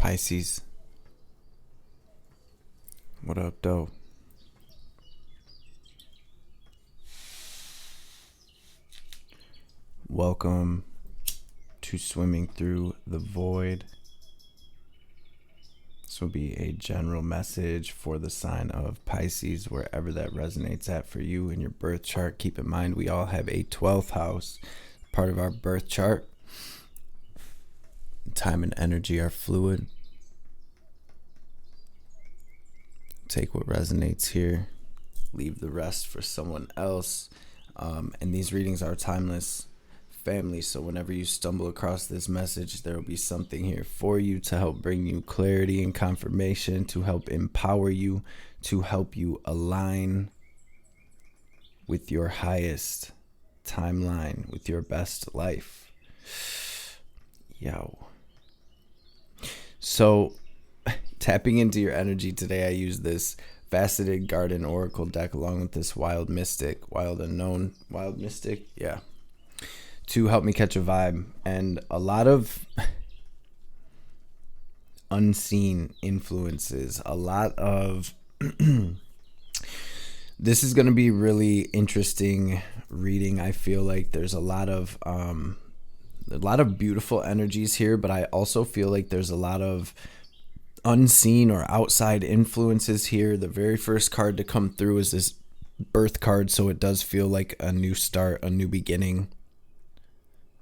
Pisces, what up, though? Welcome to Swimming Through the Void. This will be a general message for the sign of Pisces, wherever that resonates at for you in your birth chart. Keep in mind, we all have a 12th house, part of our birth chart. Time and energy are fluid. Take what resonates here, leave the rest for someone else. And these readings are timeless, family. So whenever you stumble across this message, there will be something here for you to help bring you clarity and confirmation, to help empower you, to help you align with your highest timeline, with your best life. Yo. So tapping into your energy today, I use this Faceted Garden Oracle deck along with this Wild Mystic, yeah, to help me catch a vibe, and a lot of unseen influences, a lot of this is going to be really interesting reading. I feel like there's a lot of beautiful energies here, but I also feel like there's a lot of unseen or outside influences here. The very first card to come through is this birth card, so it does feel like a new start, a new beginning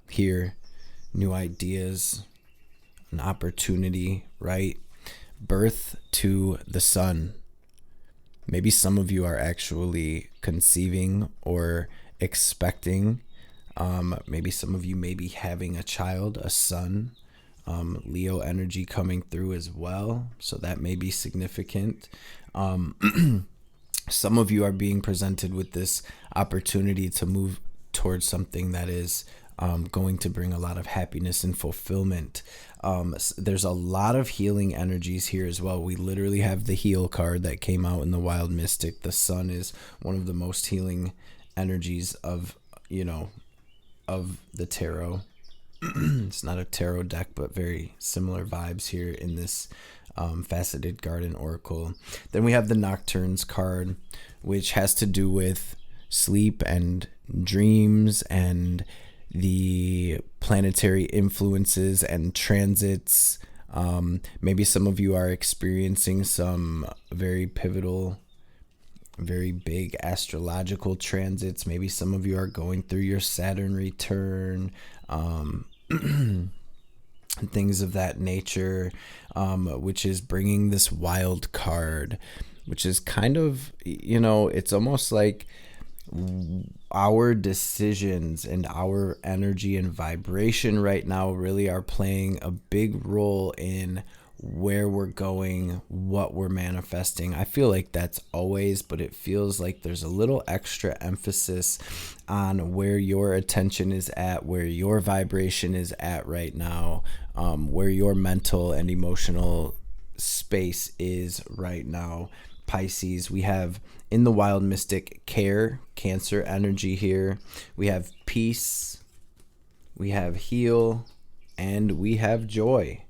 here, new ideas, an opportunity, right? Birth to the sun. Maybe some of you are actually conceiving or expecting. Maybe some of you may be having a child, a son. Leo energy coming through as well, so that may be significant. Some of you are being presented with this opportunity to move towards something that is going to bring a lot of happiness and fulfillment. There's a lot of healing energies here as well. We literally have the heal card that came out in the Wild Mystic. The sun is one of the most healing energies of the tarot. It's not a tarot deck, but very similar vibes here in this Faceted Garden Oracle. Then we have the Nocturnes card, which has to do with sleep and dreams and the planetary influences and transits. Maybe some of you are experiencing some very pivotal, very big astrological transits. Maybe some of you are going through your Saturn return, things of that nature, which is bringing this wild card, which is kind of, it's almost like our decisions and our energy and vibration right now really are playing a big role in where we're going, what we're manifesting. I feel like that's always, but it feels like there's a little extra emphasis on where your attention is at, where your vibration is at right now, where your mental and emotional space is right now. Pisces, we have in the Wild Mystic Cancer energy here. We have peace, we have heal, and we have joy.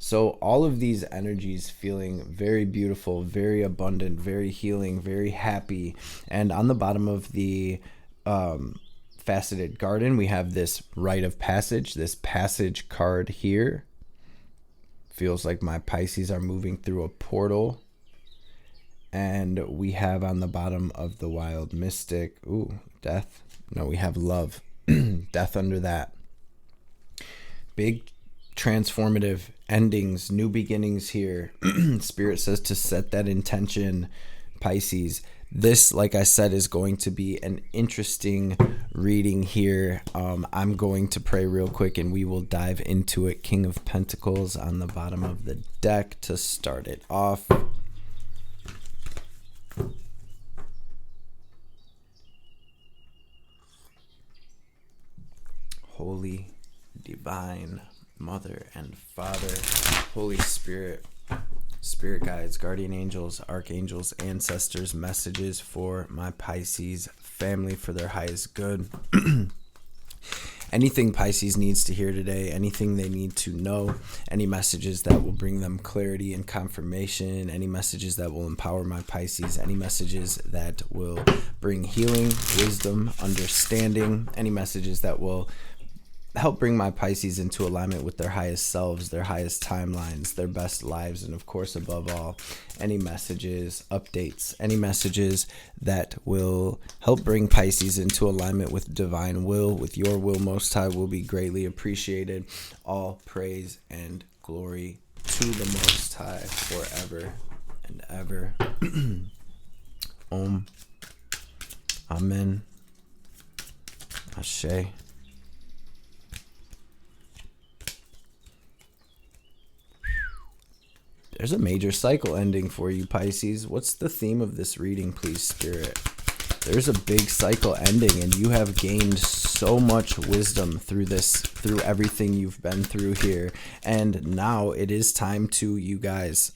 So all of these energies feeling very beautiful, very abundant, very healing, very happy. And on the bottom of the Faceted Garden, we have this Rite of Passage, this passage card here. Feels like my Pisces are moving through a portal. And we have on the bottom of the Wild Mystic, death. No, we have love, death under that. Big transformative endings, new beginnings here. Spirit says to set that intention, Pisces. This, like I said, is going to be an interesting reading here. I'm going to pray real quick and we will dive into it. King of Pentacles on the bottom of the deck to start it off. Holy, divine Mother and Father, Holy Spirit, spirit guides, guardian angels, archangels, ancestors, messages for my Pisces family for their highest good. anything Pisces needs to hear today, anything they need to know, any messages that will bring them clarity and confirmation, any messages that will empower my Pisces, any messages that will bring healing, wisdom, understanding, any messages that will help bring my Pisces into alignment with their highest selves, their highest timelines, their best lives, and of course, above all, any messages, updates, any messages that will help bring Pisces into alignment with divine will, with your will most high, will be greatly appreciated. All praise and glory to the most high forever and ever. Om. Amen. Ashe. There's a major cycle ending for you, Pisces. What's the theme of this reading, please, Spirit? There's a big cycle ending, and you have gained so much wisdom through this, through everything you've been through here. And now it is time to, you guys,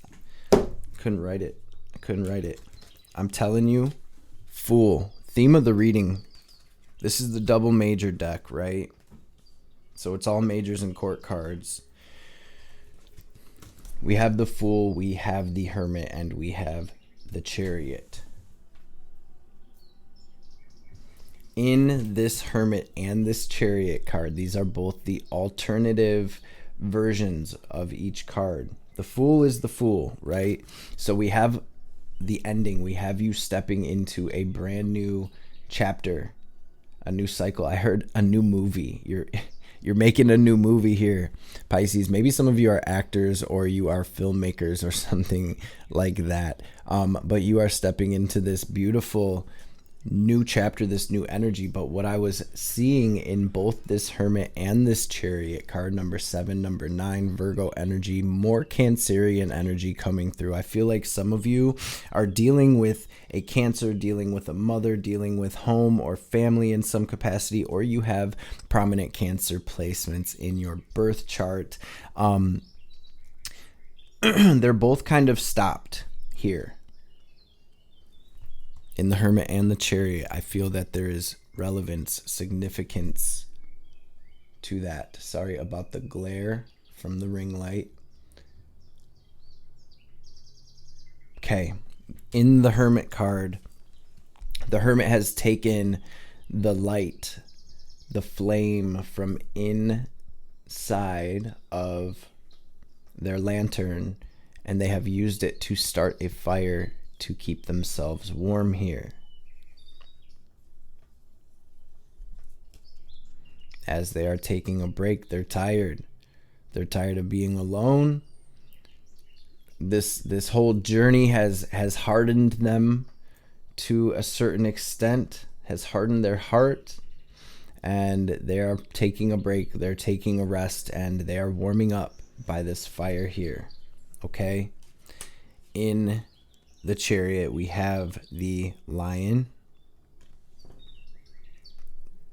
couldn't write it. I'm telling you, Fool. Theme of the reading. This is the double major deck, right? So it's all majors and court cards. We have the Fool, we have the Hermit, and we have the Chariot. In this Hermit and this Chariot card, these are both the alternative versions of each card. The Fool is the Fool, right? So we have the ending. We have you stepping into a brand new chapter, a new cycle. I heard a new movie. You're making a new movie here, Pisces. Maybe some of you are actors or you are filmmakers or something like that. But you are stepping into this beautiful new chapter, this new energy. But what I was seeing in both this Hermit and this Chariot card, number 7, number 9, Virgo energy, more Cancerian energy coming through. I feel like some of you are dealing with a Cancer, dealing with a mother, dealing with home or family in some capacity, or you have prominent Cancer placements in your birth chart. They're both kind of stopped here. In the Hermit and the Chariot, I feel that there is relevance, significance to that. Sorry about the glare from the ring light. Okay, in the Hermit card, the Hermit has taken the light, the flame from inside of their lantern, and they have used it to start a fire to keep themselves warm here. As they are taking a break, they're tired. They're tired of being alone. This whole journey has hardened them to a certain extent, has hardened their heart, and they are taking a break. They're taking a rest, and they are warming up by this fire here. Okay? In the Chariot, we have the Lion.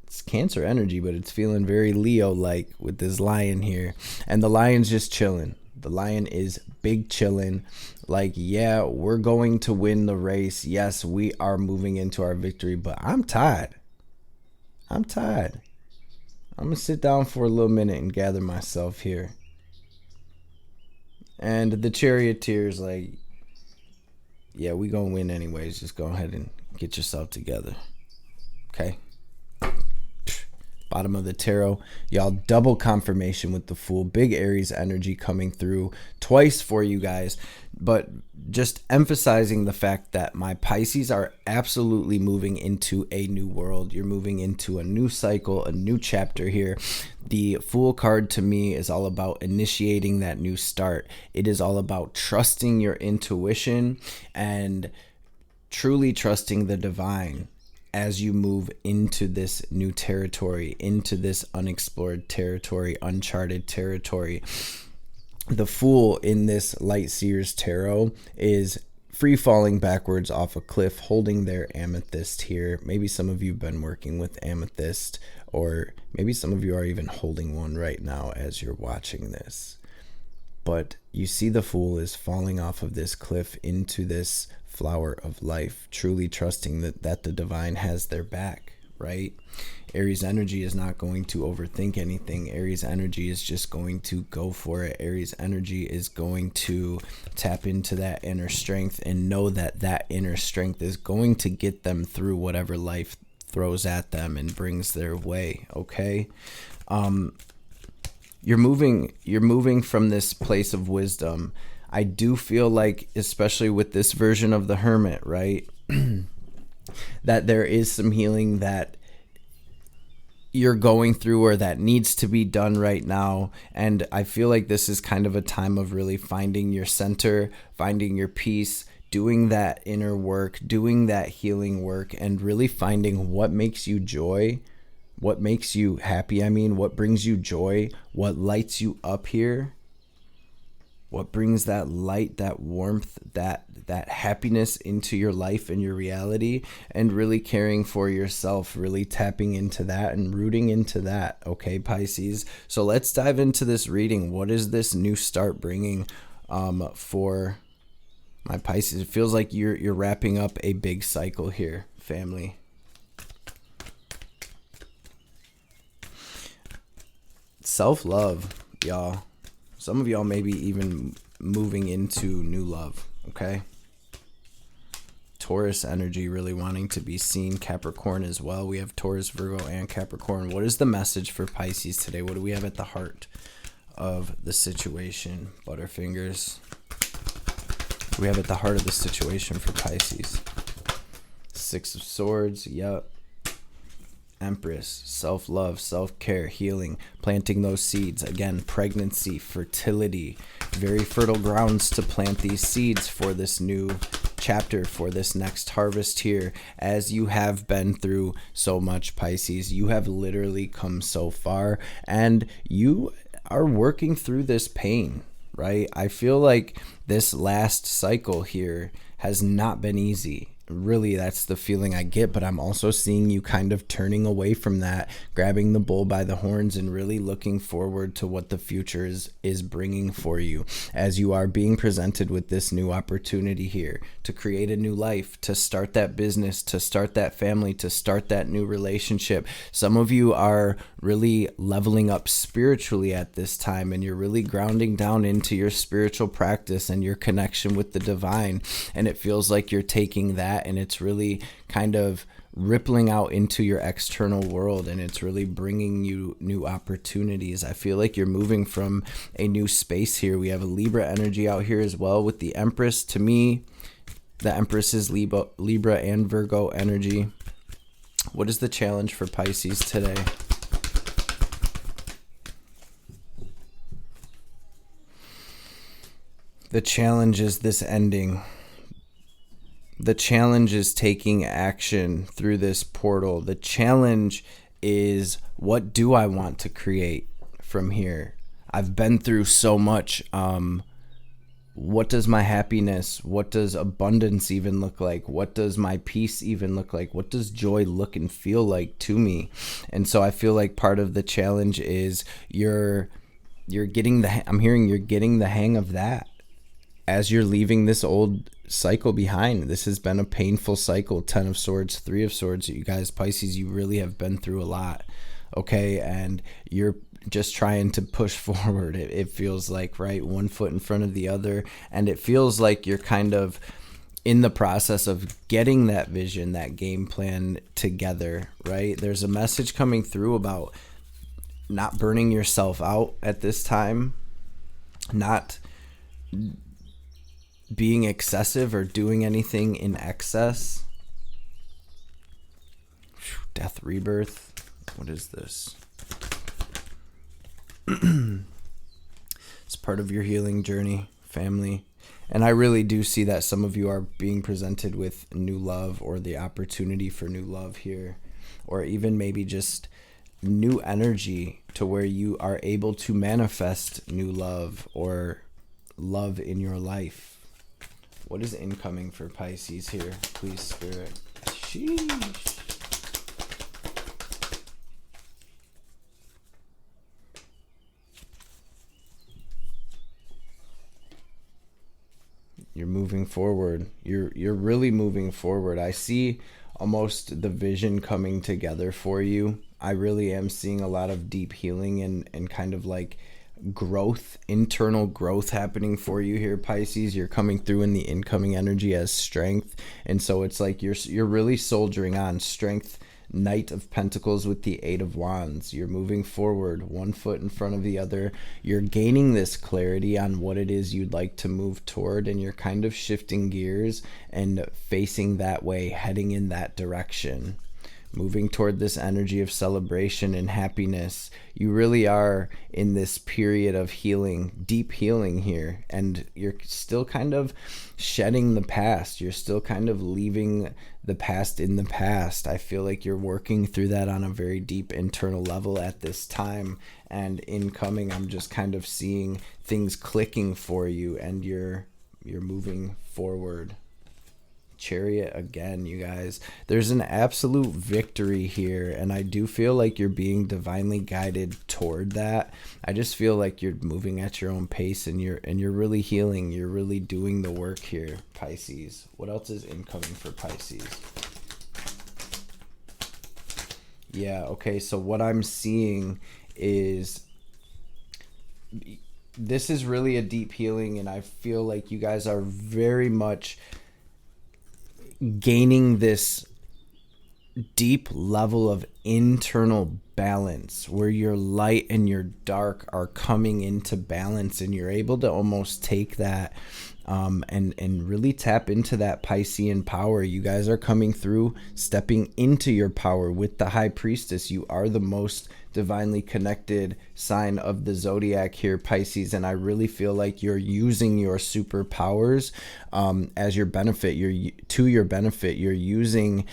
It's Cancer energy, but it's feeling very Leo-like with this Lion here. And the Lion's just chilling. The Lion is big chilling. Like, yeah, we're going to win the race. Yes, we are moving into our victory, but I'm tired. I'm going to sit down for a little minute and gather myself here. And the Charioteer's like, yeah, we gonna win anyways. Just go ahead and get yourself together. Okay. Bottom of the tarot. Y'all, double confirmation with the Fool. Big Aries energy coming through twice for you guys. But just emphasizing the fact that my Pisces are absolutely moving into a new world. You're moving into a new cycle, a new chapter here. The Fool card to me is all about initiating that new start. It is all about trusting your intuition and truly trusting the divine as you move into this new territory, into this unexplored territory, uncharted territory. The Fool in this Light Seers tarot is free falling backwards off a cliff, holding their amethyst here. Maybe some of you have been working with amethyst, or maybe some of you are even holding one right now as you're watching this. But you see the Fool is falling off of this cliff into this flower of life, truly trusting that the divine has their back, right? Aries energy is not going to overthink anything. Aries energy is just going to go for it. Aries energy is going to tap into that inner strength and know that that inner strength is going to get them through whatever life throws at them and brings their way. Okay. You're moving from this place of wisdom. I do feel like, especially with this version of the Hermit, right, that there is some healing that you're going through or that needs to be done right now. And I feel like this is kind of a time of really finding your center, finding your peace, doing that inner work, doing that healing work, and really finding what makes you joy, what makes you happy. I mean, what brings you joy, what lights you up here, what brings that light, that warmth, that happiness into your life and your reality, and really caring for yourself, really tapping into that and rooting into that. Okay, Pisces. So let's dive into this reading. What is this new start bringing for my Pisces? It feels like you're wrapping up a big cycle here, family. Self-love, y'all. Some of y'all may be even moving into new love, okay? Taurus energy really wanting to be seen. Capricorn as well. We have Taurus, Virgo, and Capricorn. What is the message for Pisces today? What do we have at the heart of the situation? Butterfingers. What do we have at the heart of the situation for Pisces? Six of Swords. Yep. Empress, self-love, self-care, healing, planting those seeds. Again, pregnancy, fertility, very fertile grounds to plant these seeds for this new chapter, for this next harvest here. As you have been through so much, Pisces, you have literally come so far, and you are working through this pain, right? I feel like this last cycle here has not been easy. Really, that's the feeling I get, but I'm also seeing you kind of turning away from that, grabbing the bull by the horns, and really looking forward to what the future is bringing for you, as you are being presented with this new opportunity here to create a new life, to start that business, to start that family, to start that new relationship. Some of you are really leveling up spiritually at this time, and you're really grounding down into your spiritual practice and your connection with the divine, and it feels like you're taking that and it's really kind of rippling out into your external world, and it's really bringing you new opportunities. I feel like you're moving from a new space here. We have a Libra energy out here as well with the Empress. To me, the Empress is Libra and Virgo energy. What is the challenge for Pisces today? The challenge is this ending. The challenge is taking action through this portal. The challenge is, what do I want to create from here? I've been through so much. What does my happiness, what does abundance even look like? What does my peace even look like? What does joy look and feel like to me? And so I feel like part of the challenge is you're getting I'm hearing you're getting the hang of that as you're leaving this old cycle behind. This has been a painful cycle. 10 of Swords, 3 of Swords. You guys, Pisces, you really have been through a lot, okay? And you're just trying to push forward. It feels like, right? One foot in front of the other. And it feels like you're kind of in the process of getting that vision, that game plan together, right? There's a message coming through about not burning yourself out at this time, not being excessive or doing anything in excess. Death, rebirth. What is this? It's part of your healing journey, family. And I really do see that some of you are being presented with new love, or the opportunity for new love here, or even maybe just new energy to where you are able to manifest new love or love in your life. What is incoming for Pisces here? Please, Spirit. Sheesh. You're moving forward. You're really moving forward. I see almost the vision coming together for you. I really am seeing a lot of deep healing and kind of like growth, internal growth happening for you here, Pisces. You're coming through in the incoming energy as strength, and so it's like you're really soldiering on. Strength, Knight of Pentacles with the Eight of Wands. You're moving forward, one foot in front of the other. You're gaining this clarity on what it is you'd like to move toward, and you're kind of shifting gears and facing that way, heading in that direction, moving toward this energy of celebration and happiness. You really are in this period of healing, deep healing here, and you're still kind of shedding the past. You're still kind of leaving the past in the past. I feel like you're working through that on a very deep internal level at this time, and incoming, I'm just kind of seeing things clicking for you, and you're moving forward. Chariot again, you guys. There's an absolute victory here, and I do feel like you're being divinely guided toward that. I just feel like you're moving at your own pace, and you're really healing. You're really doing the work here, Pisces. What else is incoming for Pisces? Yeah, okay, so what I'm seeing is this is really a deep healing, and I feel like you guys are very much gaining this deep level of internal balance where your light and your dark are coming into balance, and you're able to almost take that and really tap into that Piscean power. You guys are coming through, stepping into your power with the High Priestess. You are the most divinely connected sign of the zodiac here, Pisces, and I really feel like you're using your superpowers as your benefit. To your benefit. You're using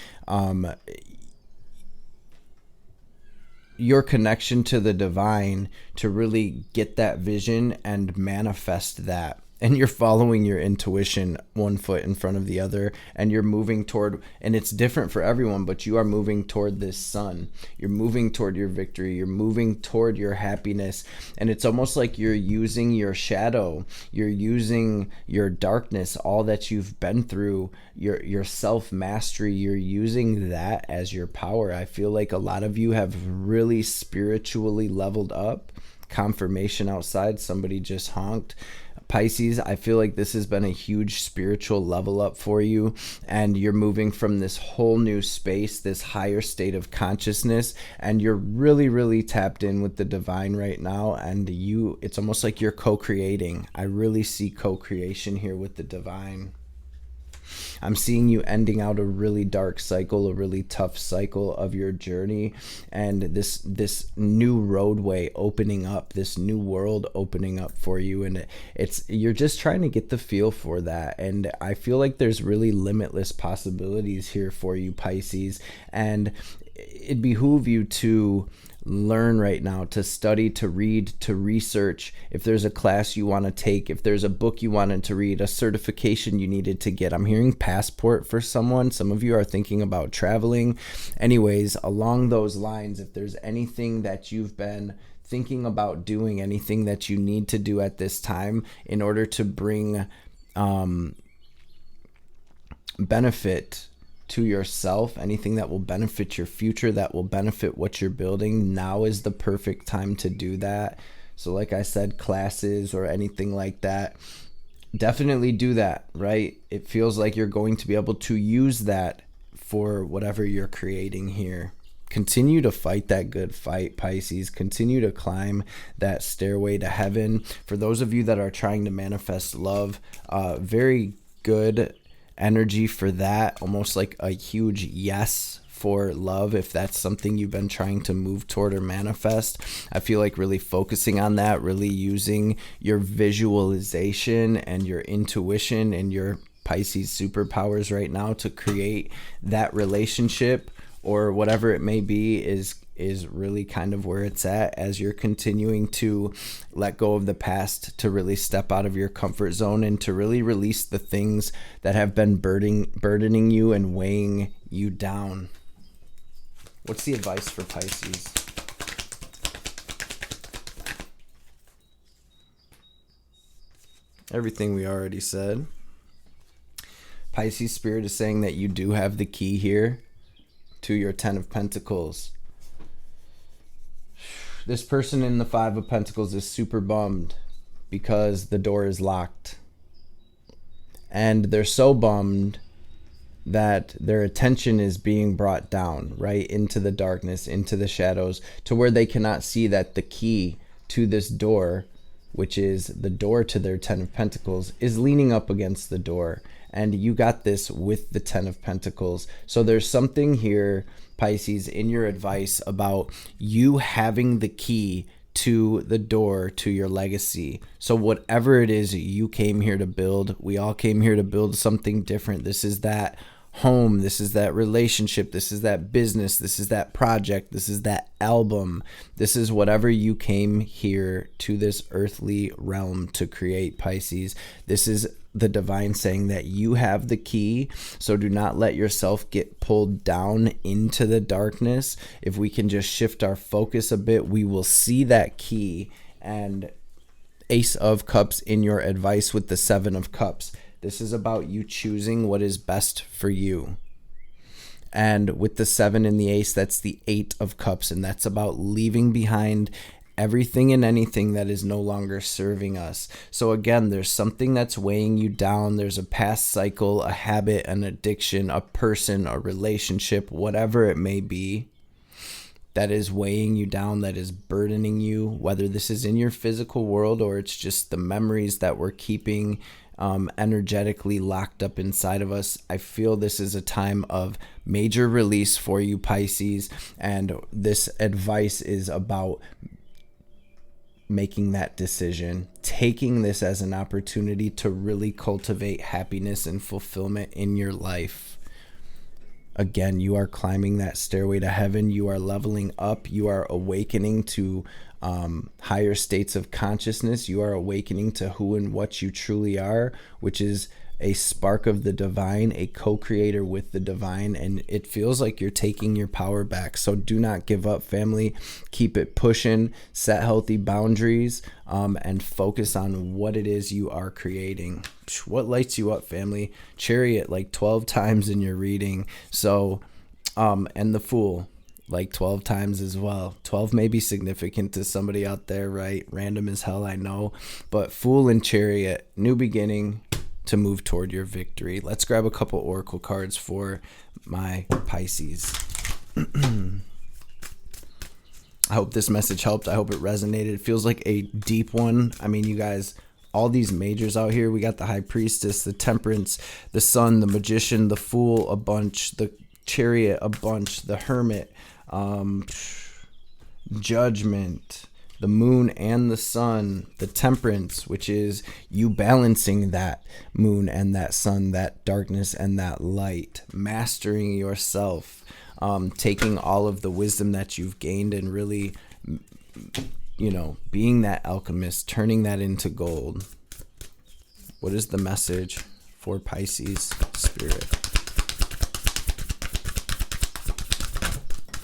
your connection to the divine to really get that vision and manifest that. And you're following your intuition, one foot in front of the other, and you're moving toward, and it's different for everyone, but you are moving toward this sun. You're moving toward your victory. You're moving toward your happiness. And it's almost like you're using your shadow. You're using your darkness, all that you've been through, your self-mastery. You're using that as your power. I feel like a lot of you have really spiritually leveled up. Confirmation outside. Somebody just honked. Pisces, I feel like this has been a huge spiritual level up for you, and you're moving from this whole new space, this higher state of consciousness, and you're really tapped in with the divine right now, and it's almost like you're co-creating. I really see co-creation here with the divine. I'm seeing you ending out a really dark cycle, a really tough cycle of your journey, and this new roadway opening up, this new world opening up for you, and you're just trying to get the feel for that. And I feel like there's really limitless possibilities here for you, Pisces, and it behoove you to learn right now, to study, to read, to research. If there's a class you want to take, if there's a book you wanted to read, a certification you needed to get. I'm hearing passport for someone. Some of you are thinking about traveling. Anyways, along those lines, if there's anything that you've been thinking about doing, anything that you need to do at this time in order to bring benefit to yourself, anything that will benefit your future, that will benefit what you're building, now is the perfect time to do that. So like I said, classes or anything like that, definitely do that, right? It feels like you're going to be able to use that for whatever you're creating here. Continue to fight that good fight, Pisces. Continue to climb that stairway to heaven. For those of you that are trying to manifest love, very good energy for that, almost like a huge yes for love. If that's something you've been trying to move toward or manifest, I feel like really focusing on that, really using your visualization and your intuition and your Pisces superpowers right now to create that relationship or whatever it may be is really kind of where it's at as you're continuing to let go of the past, to really step out of your comfort zone and to really release the things that have been burdening you and weighing you down. What's the advice for Pisces? Everything we already said. Pisces spirit is saying that you do have the key here to your Ten of Pentacles. This person in the Five of Pentacles is super bummed because the door is locked. And they're so bummed that their attention is being brought down, right, into the darkness, into the shadows, to where they cannot see that the key to this door, which is the door to their Ten of Pentacles, is leaning up against the door. And you got this with the Ten of Pentacles. So there's something here, Pisces, in your advice about you having the key to the door to your legacy. So whatever it is you came here to build, we all came here to build something different. This is that home, this is that relationship, this is that business, this is that project, this is that album, this is whatever you came here to this earthly realm to create, Pisces. This is the divine saying that you have the key, so do not let yourself get pulled down into the darkness. If we can just shift our focus a bit, we will see that key. And Ace of Cups in your advice with the Seven of Cups. This is about you choosing what is best for you. And with the 7 and the Ace, that's the 8 of Cups. And that's about leaving behind everything and anything that is no longer serving us. So again, there's something that's weighing you down. There's a past cycle, a habit, an addiction, a person, a relationship, whatever it may be, that is weighing you down, that is burdening you, whether this is in your physical world or it's just the memories that we're keeping energetically locked up inside of us. I feel this is a time of major release for you, Pisces, and this advice is about making that decision, taking this as an opportunity to really cultivate happiness and fulfillment in your life. Again, you are climbing that stairway to heaven. You are leveling up. You are awakening to higher states of consciousness. You are awakening to who and what you truly are, which is a spark of the divine, a co-creator with the divine, and it feels like you're taking your power back. So do not give up, family. Keep it pushing, set healthy boundaries, and focus on what it is you are creating. What lights you up, family? Chariot like 12 times in your reading. So, and the Fool like 12 times as well. 12 may be significant to somebody out there, right? Random as hell, I know. But Fool and Chariot, new beginning to move toward your victory. Let's grab a couple oracle cards for my Pisces. I hope this message helped. I hope it resonated. It feels like a deep one. I mean, you guys, all these majors out here, we got the High Priestess, the Temperance, the Sun, the Magician, the Fool, a bunch, the Chariot, a bunch, the Hermit, Judgment, the Moon and the Sun, the Temperance, which is you balancing that moon and that sun, that darkness and that light, mastering yourself, taking all of the wisdom that you've gained and really, being that alchemist, turning that into gold. What is the message for Pisces spirit?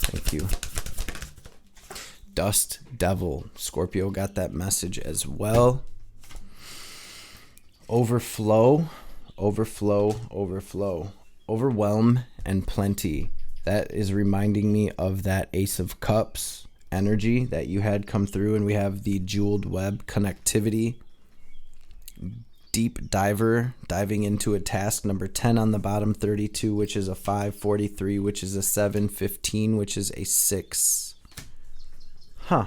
Thank you. Dust Devil. Scorpio got that message as well. Overflow, overflow, overflow. Overwhelm and plenty. That is reminding me of that Ace of Cups energy that you had come through. And we have the Jeweled Web connectivity. Deep Diver, diving into a task. Number 10 on the bottom, 32, which is a 5, 43, which is a 7, 15, which is a 6. Huh.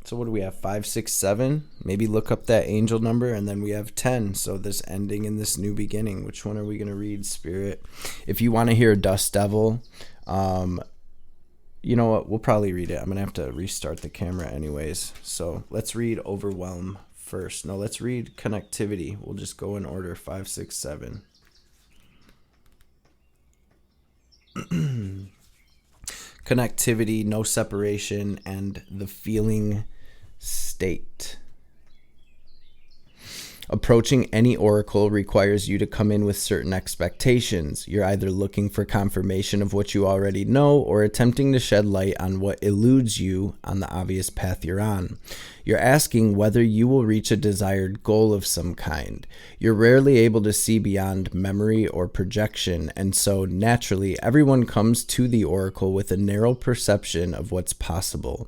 So what do we have? 5, 6, 7? Maybe look up that angel number, and then we have 10. So this ending and this new beginning. Which one are we going to read, Spirit? If you want to hear Dust Devil, you know what? We'll probably read it. I'm going to have to restart the camera anyways. So let's read Overwhelm first. No, let's read Connectivity. We'll just go in order. 5, 6, 7. Connectivity, no separation, and the feeling state. Approaching any oracle requires you to come in with certain expectations. You're either looking for confirmation of what you already know or attempting to shed light on what eludes you on the obvious path you're on. You're asking whether you will reach a desired goal of some kind. You're rarely able to see beyond memory or projection, and so naturally everyone comes to the oracle with a narrow perception of what's possible.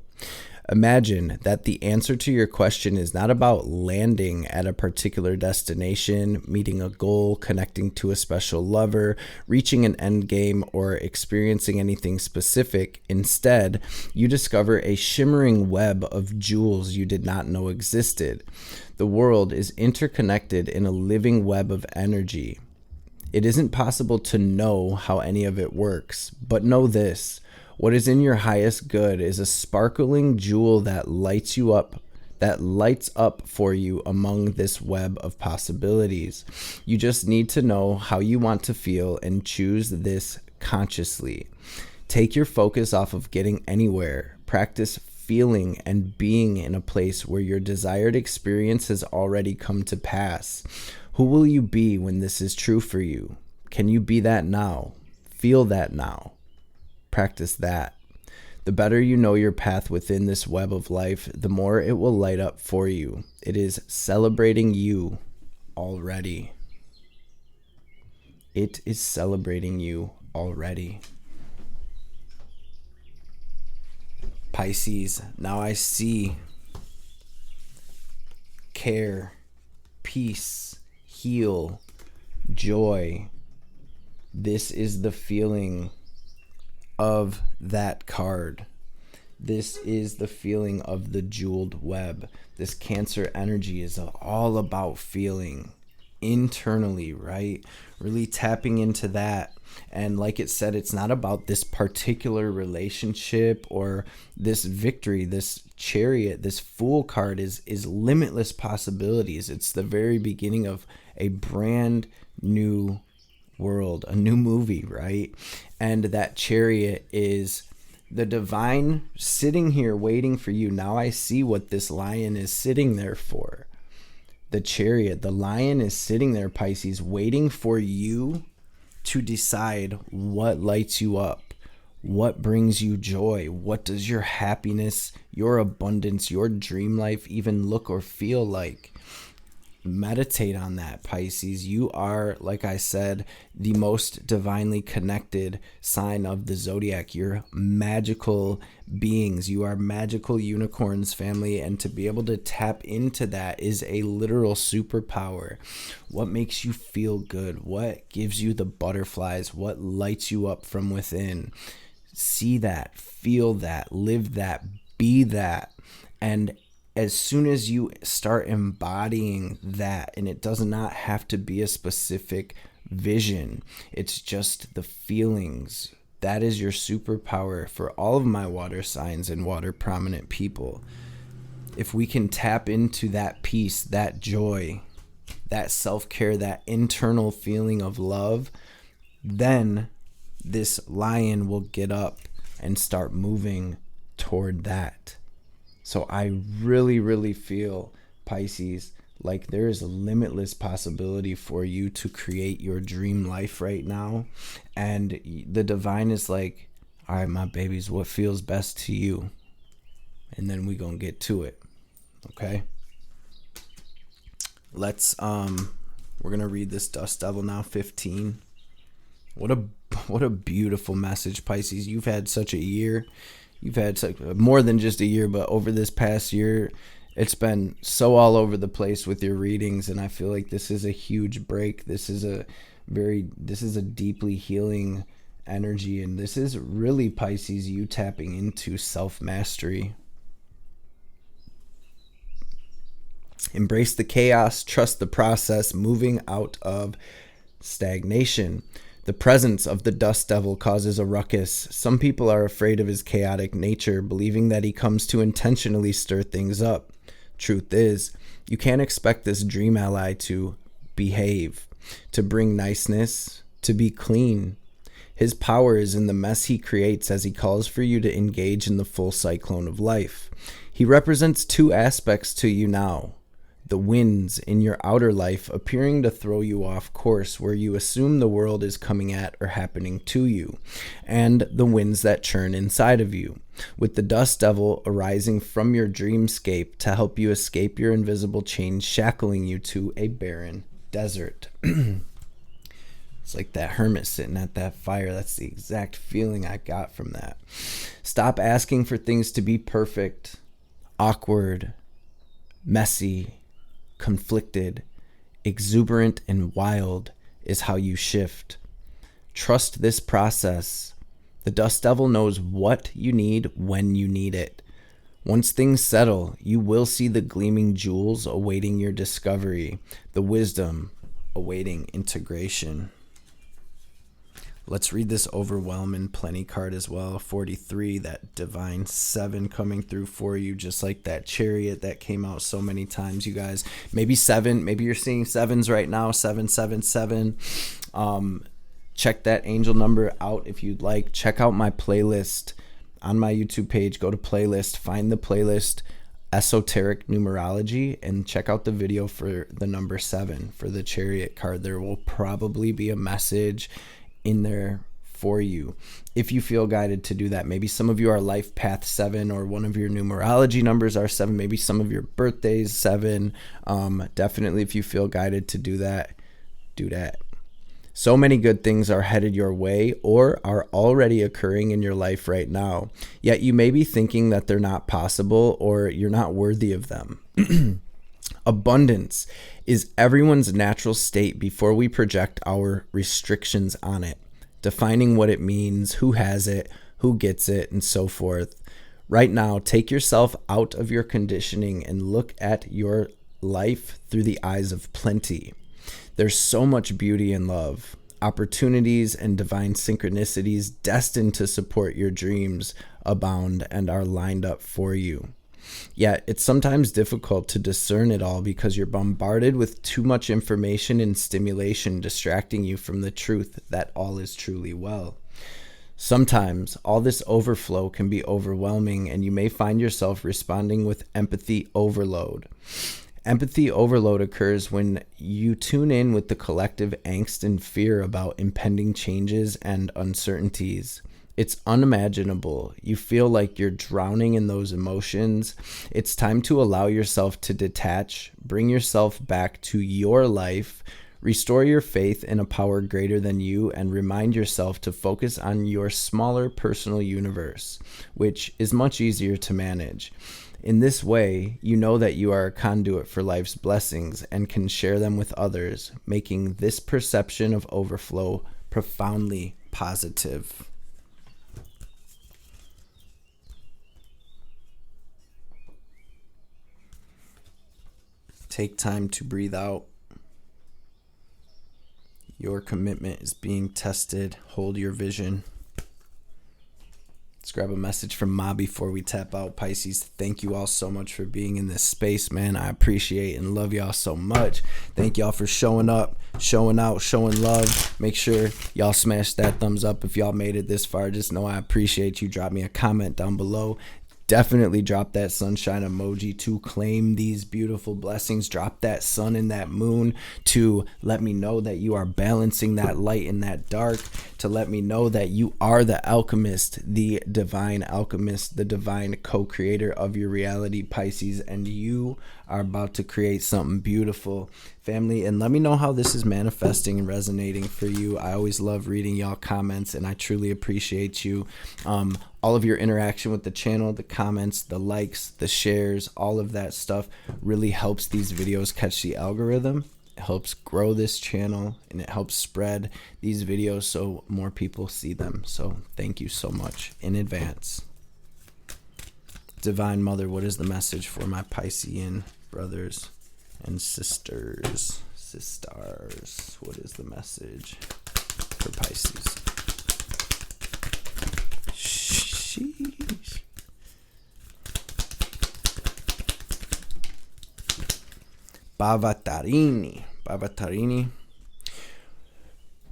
Imagine that the answer to your question is not about landing at a particular destination, meeting a goal, connecting to a special lover, reaching an end game, or experiencing anything specific. Instead, you discover a shimmering web of jewels you did not know existed. The world is interconnected in a living web of energy. It isn't possible to know how any of it works, but know this. What is in your highest good is a sparkling jewel that lights up for you among this web of possibilities. You just need to know how you want to feel and choose this consciously. Take your focus off of getting anywhere. Practice feeling and being in a place where your desired experience has already come to pass. Who will you be when this is true for you? Can you be that now? Feel that now. Practice that. The better you know your path within this web of life, the more it will light up for you. It is celebrating you already. It is celebrating you already. Pisces, now I see care, peace, heal, joy. This is the feeling of that card. This is the feeling of the jeweled web. This Cancer energy is all about feeling internally, right? Really tapping into that. And like it said, it's not about this particular relationship or this victory. This Chariot, this Fool card is limitless possibilities. It's the very beginning of a brand new world, a new movie, right? And that Chariot is the divine sitting here waiting for you. Now I see what this lion is sitting there for. The Chariot, the lion is sitting there, Pisces, waiting for you to decide what lights you up, what brings you joy, what does your happiness, your abundance, your dream life even look or feel like. Meditate on that, Pisces. You are, like I said, the most divinely connected sign of the zodiac. You're magical beings. You are magical unicorns, family, and to be able to tap into that is a literal superpower. What makes you feel good? What gives you the butterflies? What lights you up from within? See that, feel that, live that, be that, and as soon as you start embodying that, and it does not have to be a specific vision, it's just the feelings. That is your superpower for all of my water signs and water prominent people. If we can tap into that peace, that joy, that self-care, that internal feeling of love, then this lion will get up and start moving toward that. So I really, really feel, Pisces, like there is a limitless possibility for you to create your dream life right now. And the divine is like, all right, my babies, what feels best to you? And then we gonna get to it. Okay? Let's, we're gonna read this Dust Devil now, 15. What a beautiful message, Pisces. You've had such a year. You've had more than just a year, but over this past year, it's been so all over the place with your readings, and I feel like this is a huge break. This is a deeply healing energy, and this is really, Pisces, you tapping into self-mastery. Embrace the chaos, trust the process, moving out of stagnation. The presence of the Dust Devil causes a ruckus. Some people are afraid of his chaotic nature, believing that he comes to intentionally stir things up. Truth is, you can't expect this dream ally to behave, to bring niceness, to be clean. His power is in the mess he creates as he calls for you to engage in the full cyclone of life. He represents two aspects to you now: the winds in your outer life appearing to throw you off course, where you assume the world is coming at or happening to you, and the winds that churn inside of you, with the dust devil arising from your dreamscape to help you escape your invisible chains shackling you to a barren desert. It's like that hermit sitting at that fire. That's the exact feeling I got from that. Stop asking for things to be perfect, awkward, messy, conflicted, exuberant, and wild is how you shift. Trust this process. The dust devil knows what you need when you need it. Once things settle, you will see the gleaming jewels awaiting your discovery, the wisdom awaiting integration. Let's read this overwhelming plenty card as well. 43, that divine 7 coming through for you, just like that chariot that came out so many times, you guys. Maybe 7, maybe you're seeing 7s right now, 777. Check that angel number out if you'd like. Check out my playlist on my YouTube page. Go to playlist, find the playlist Esoteric Numerology, and check out the video for the number 7 for the chariot card. There will probably be a message in there for you if you feel guided to do that. Maybe some of you are life path 7, or one of your numerology numbers are 7. Maybe some of your birthdays 7. Definitely, if you feel guided to do that, do that. So many good things are headed your way or are already occurring in your life right now, yet you may be thinking that they're not possible or you're not worthy of them. Abundance is everyone's natural state before we project our restrictions on it, defining what it means, who has it, who gets it, and so forth. Right now, take yourself out of your conditioning and look at your life through the eyes of plenty. There's so much beauty and love, opportunities and divine synchronicities destined to support your dreams abound and are lined up for you. Yet it's sometimes difficult to discern it all because you're bombarded with too much information and stimulation distracting you from the truth that all is truly well. Sometimes all this overflow can be overwhelming, and you may find yourself responding with empathy overload. Empathy overload occurs when you tune in with the collective angst and fear about impending changes and uncertainties. It's unimaginable. You feel like you're drowning in those emotions. It's time to allow yourself to detach, bring yourself back to your life, restore your faith in a power greater than you, and remind yourself to focus on your smaller personal universe, which is much easier to manage. In this way, you know that you are a conduit for life's blessings and can share them with others, making this perception of overflow profoundly positive. Take time to breathe out. Your commitment is being tested. Hold your vision. Let's grab a message from Ma before we tap out, Pisces. Thank you all so much for being in this space, man. I appreciate and love y'all so much. Thank y'all for showing up, showing out, showing love. Make sure y'all smash that thumbs up if y'all made it this far. Just know I appreciate you. Drop me a comment down below. Definitely drop that sunshine emoji to claim these beautiful blessings. Drop that sun and that moon to let me know that you are balancing that light and that dark, to let me know that you are the alchemist, the divine alchemist, the divine co-creator of your reality, Pisces, and you are about to create something beautiful, family. And let me know how this is manifesting and resonating for you. I always love reading y'all comments, and I truly appreciate you. All of your interaction with the channel, the comments, the likes, the shares, all of that stuff really helps these videos catch the algorithm. It helps grow this channel, and it helps spread these videos so more people see them. So thank you so much in advance. Divine Mother, what is the message for my Piscean brothers and sisters? Sisters, what is the message for Pisces? Sheesh. Bhavatarini.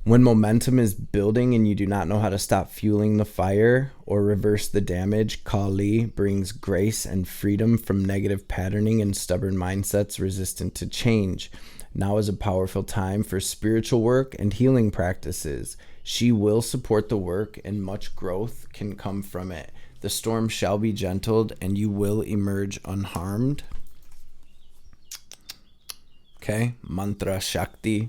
When momentum is building and you do not know how to stop fueling the fire or reverse the damage, Kali brings grace and freedom from negative patterning and stubborn mindsets resistant to change. Now is a powerful time for spiritual work and healing practices. She will support the work and much growth can come from it. The storm shall be gentled and you will emerge unharmed. Okay, mantra Shakti.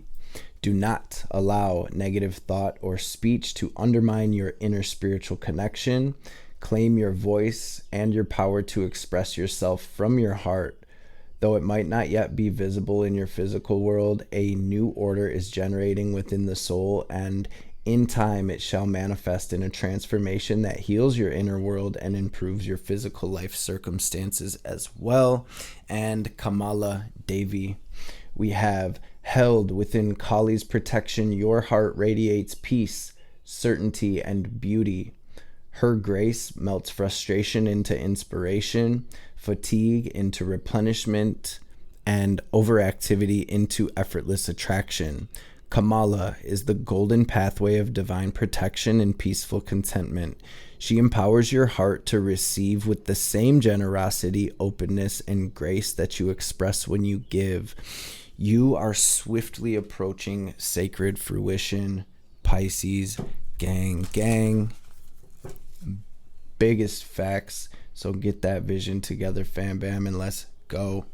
Do not allow negative thought or speech to undermine your inner spiritual connection. Claim your voice and your power to express yourself from your heart. Though it might not yet be visible in your physical world, a new order is generating within the soul, and in time it shall manifest in a transformation that heals your inner world and improves your physical life circumstances as well. And Kamala Devi, we have held within Kali's protection, your heart radiates peace, certainty, and beauty. Her grace melts frustration into inspiration, fatigue into replenishment, and overactivity into effortless attraction. Kamala is the golden pathway of divine protection and peaceful contentment. She empowers your heart to receive with the same generosity, openness, and grace that you express when you give. You are swiftly approaching sacred fruition. Pisces, gang. Biggest facts. So get that vision together, fam bam, and let's go.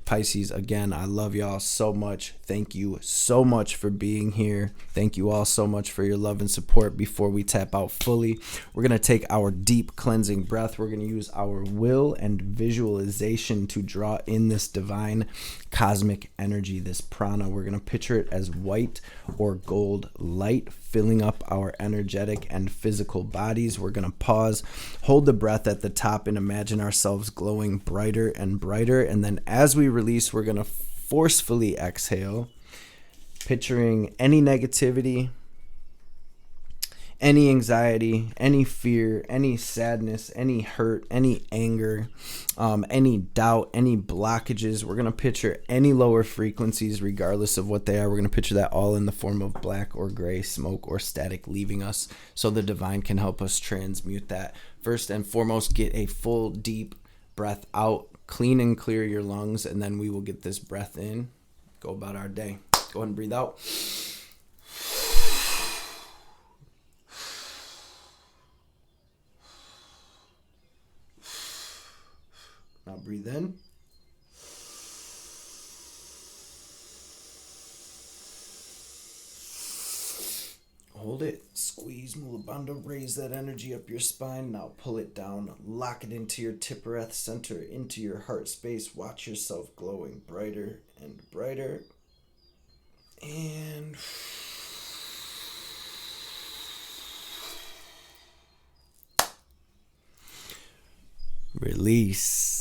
Pisces, again, I love y'all so much. Thank you so much for being here. Thank you all so much for your love and support. Before we tap out fully, we're going to take our deep cleansing breath. We're going to use our will and visualization to draw in this divine cosmic energy, this prana. We're going to picture it as white or gold light filling up our energetic and physical bodies. We're going to pause, hold the breath at the top, and imagine ourselves glowing brighter and brighter. And then as we release, we're going to forcefully exhale, picturing any negativity, any anxiety, any fear, any sadness, any hurt, any anger, any doubt, any blockages. We're going to picture any lower frequencies, regardless of what they are. We're going to picture that all in the form of black or gray smoke or static leaving us, so the divine can help us transmute that. First and foremost, get a full deep breath out, clean and clear your lungs, and then we will get this breath in, go about our day. Go ahead and breathe out. Now breathe in. Hold it, squeeze, Mulabandha, raise that energy up your spine. Now pull it down, lock it into your Tiparath center, into your heart space. Watch yourself glowing brighter and brighter. And release.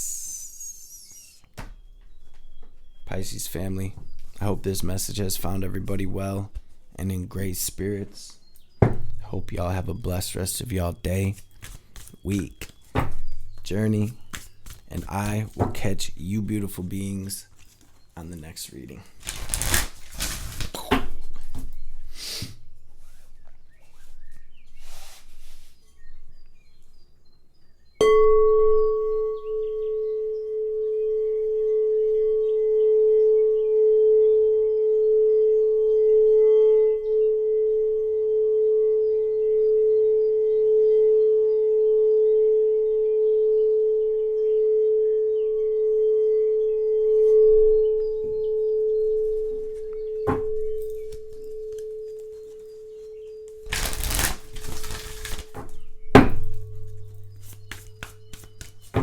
Pisces family, I hope this message has found everybody well and in great spirits. Hope y'all have a blessed rest of y'all day, week, journey, and I will catch you beautiful beings on the next reading.